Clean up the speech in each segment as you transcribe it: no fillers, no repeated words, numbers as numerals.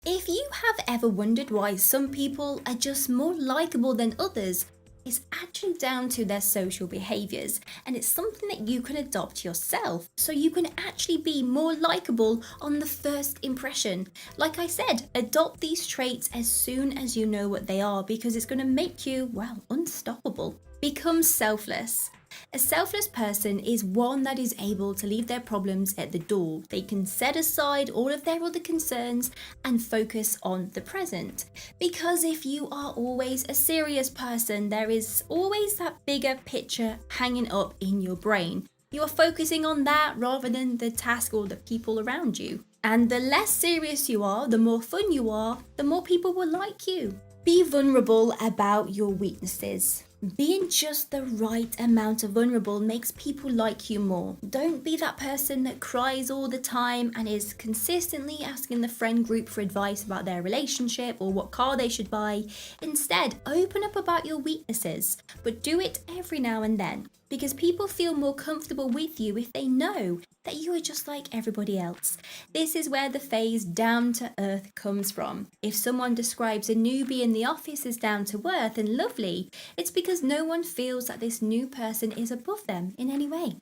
If you have ever wondered why some people are just more likable than others, it's actually down to their social behaviors, and it's something that you can adopt yourself so you can actually be more likable on the first impression. Like I said, adopt these traits as soon as you know what they are because it's going to make you, well, unstoppable. Become selfless. A selfless person is one that is able to leave their problems at the door. They can set aside all of their other concerns and focus on the present. Because if you are always a serious person, there is always that bigger picture hanging up in your brain. You are focusing on that rather than the task or the people around you. And the less serious you are, the more fun you are, the more people will like you. Be vulnerable about your weaknesses. Being just the right amount of vulnerable makes people like you more. Don't be that person that cries all the time and is consistently asking the friend group for advice about their relationship or what car they should buy. Instead, open up about your weaknesses, but do it every now and then because people feel more comfortable with you if they know that you are just like everybody else. This is where the phrase down to earth comes from. If someone describes a newbie in the office as down to earth and lovely, it's because no one feels that this new person is above them in any way.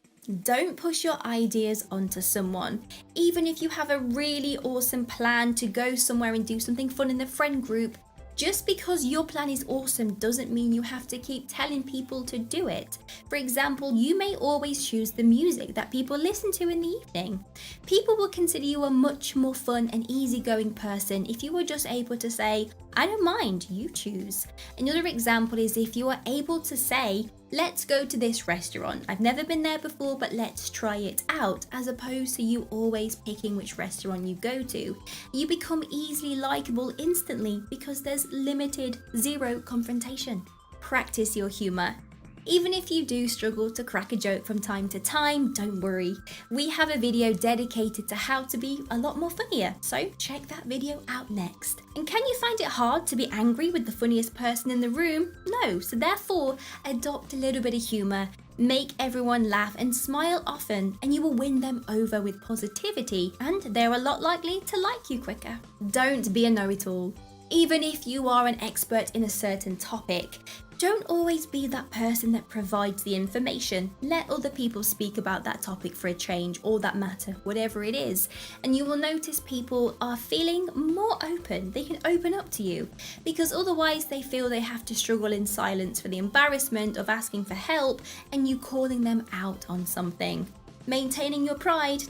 Don't push your ideas onto someone. Even if you have a really awesome plan to go somewhere and do something fun in the friend group, just because your plan is awesome doesn't mean you have to keep telling people to do it. For example, you may always choose the music that people listen to in the evening. People will consider you a much more fun and easygoing person if you were just able to say, I don't mind, you choose. Another example is if you are able to say, let's go to this restaurant. I've never been there before, but let's try it out, as opposed to you always picking which restaurant you go to. You become easily likable instantly because there's zero confrontation. Practice your humor. Even if you do struggle to crack a joke from time to time, don't worry. We have a video dedicated to how to be a lot more funnier, so check that video out next. And can you find it hard to be angry with the funniest person in the room? No, so therefore, adopt a little bit of humor, make everyone laugh and smile often, and you will win them over with positivity, and they're a lot likely to like you quicker. Don't be a know-it-all. Even if you are an expert in a certain topic, don't always be that person that provides the information. Let other people speak about that topic for a change or that matter, whatever it is. And you will notice people are feeling more open. They can open up to you because otherwise they feel they have to struggle in silence for the embarrassment of asking for help and you calling them out on something. Maintaining your pride,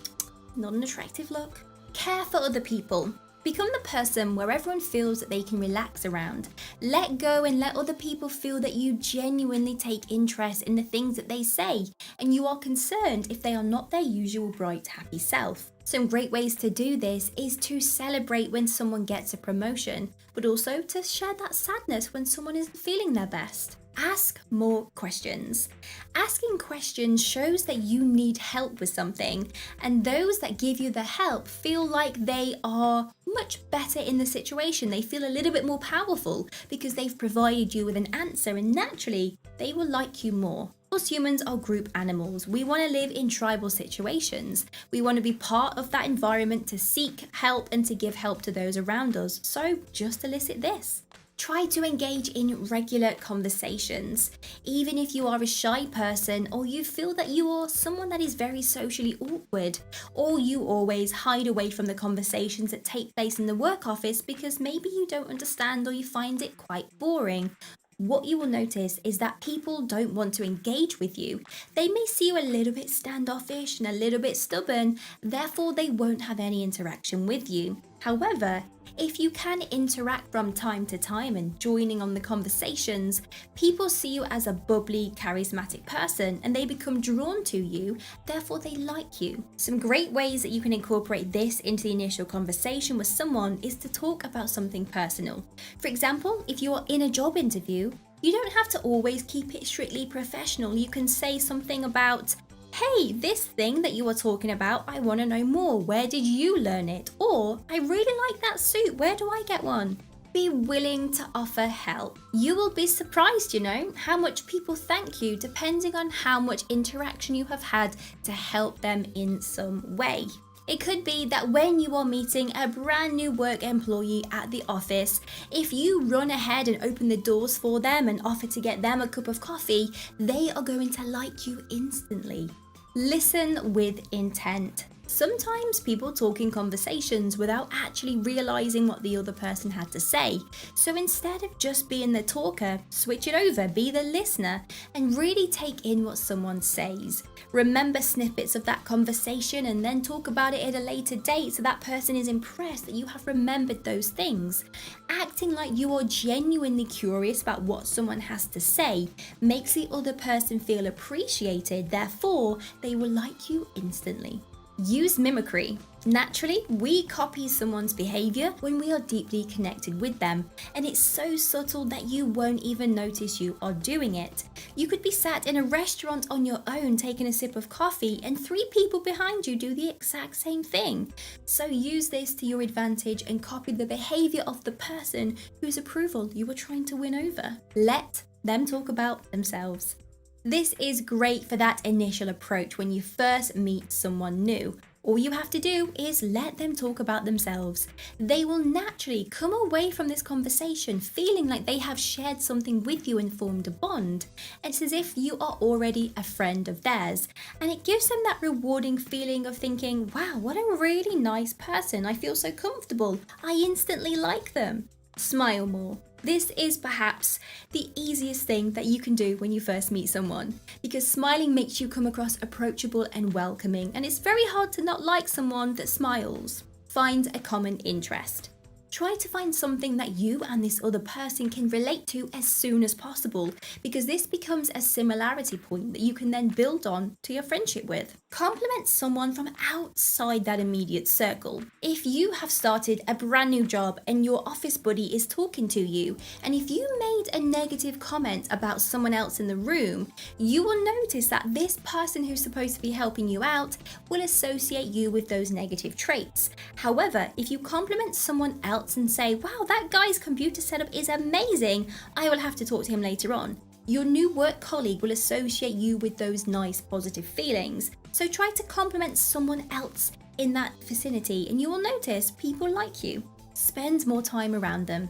not an attractive look. Care for other people. Become the person where everyone feels that they can relax around. Let go and let other people feel that you genuinely take interest in the things that they say and you are concerned if they are not their usual bright, happy self. Some great ways to do this is to celebrate when someone gets a promotion, but also to share that sadness when someone isn't feeling their best. Ask more questions. Asking questions shows that you need help with something, and those that give you the help feel like they are much better in the situation. They feel a little bit more powerful because they've provided you with an answer, and naturally, they will like you more. Us humans are group animals. We want to live in tribal situations. We want to be part of that environment to seek help and to give help to those around us. So just elicit this. Try to engage in regular conversations. Even if you are a shy person or you feel that you are someone that is very socially awkward, or you always hide away from the conversations that take place in the work office because maybe you don't understand or you find it quite boring. What you will notice is that people don't want to engage with you. They may see you a little bit standoffish and a little bit stubborn, therefore they won't have any interaction with you. However, if you can interact from time to time and joining on the conversations, people see you as a bubbly, charismatic person and they become drawn to you, therefore they like you. Some great ways that you can incorporate this into the initial conversation with someone is to talk about something personal. For example, if you are in a job interview, you don't have to always keep it strictly professional. You can say something about, hey, this thing that you are talking about, I want to know more. Where did you learn it? Or, I really like that suit. Where do I get one? Be willing to offer help. You will be surprised, how much people thank you depending on how much interaction you have had to help them in some way. It could be that when you are meeting a brand new work employee at the office, if you run ahead and open the doors for them and offer to get them a cup of coffee, they are going to like you instantly. Listen with intent. Sometimes people talk in conversations without actually realizing what the other person had to say. So instead of just being the talker, switch it over, be the listener, and really take in what someone says. Remember snippets of that conversation and then talk about it at a later date so that person is impressed that you have remembered those things. Acting like you are genuinely curious about what someone has to say makes the other person feel appreciated, therefore they will like you instantly. Use mimicry. Naturally, we copy someone's behavior when we are deeply connected with them, and it's so subtle that you won't even notice you are doing it. You could be sat in a restaurant on your own taking a sip of coffee, and 3 people behind you do the exact same thing. So use this to your advantage and copy the behavior of the person whose approval you are trying to win over. Let them talk about themselves. This is great for that initial approach when you first meet someone new. All you have to do is let them talk about themselves. They will naturally come away from this conversation feeling like they have shared something with you and formed a bond. It's as if you are already a friend of theirs, and it gives them that rewarding feeling of thinking, wow, what a really nice person. I feel so comfortable. I instantly like them. Smile more. This is perhaps the easiest thing that you can do when you first meet someone, because smiling makes you come across approachable and welcoming, and it's very hard to not like someone that smiles. Find a common interest. Try to find something that you and this other person can relate to as soon as possible, because this becomes a similarity point that you can then build on to your friendship with. Compliment someone from outside that immediate circle. If you have started a brand new job and your office buddy is talking to you, and if you made a negative comment about someone else in the room, you will notice that this person who's supposed to be helping you out will associate you with those negative traits. However, if you compliment someone else and say, wow, that guy's computer setup is amazing, I will have to talk to him later on, your new work colleague will associate you with those nice positive feelings. So try to compliment someone else in that vicinity and you will notice people like you. Spend more time around them.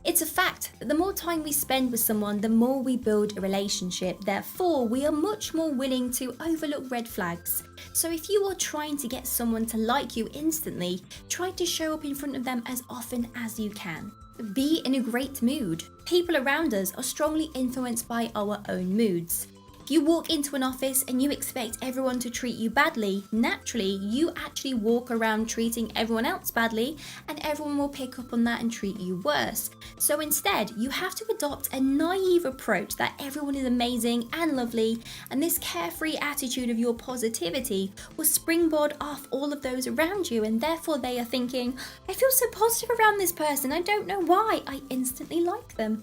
It's a fact that the more time we spend with someone, the more we build a relationship. Therefore, we are much more willing to overlook red flags. So if you are trying to get someone to like you instantly, try to show up in front of them as often as you can. Be in a great mood. People around us are strongly influenced by our own moods. If you walk into an office and you expect everyone to treat you badly, naturally you actually walk around treating everyone else badly, and everyone will pick up on that and treat you worse. So instead, you have to adopt a naive approach that everyone is amazing and lovely, and this carefree attitude of your positivity will springboard off all of those around you, and therefore they are thinking, I feel so positive around this person, I don't know why, I instantly like them.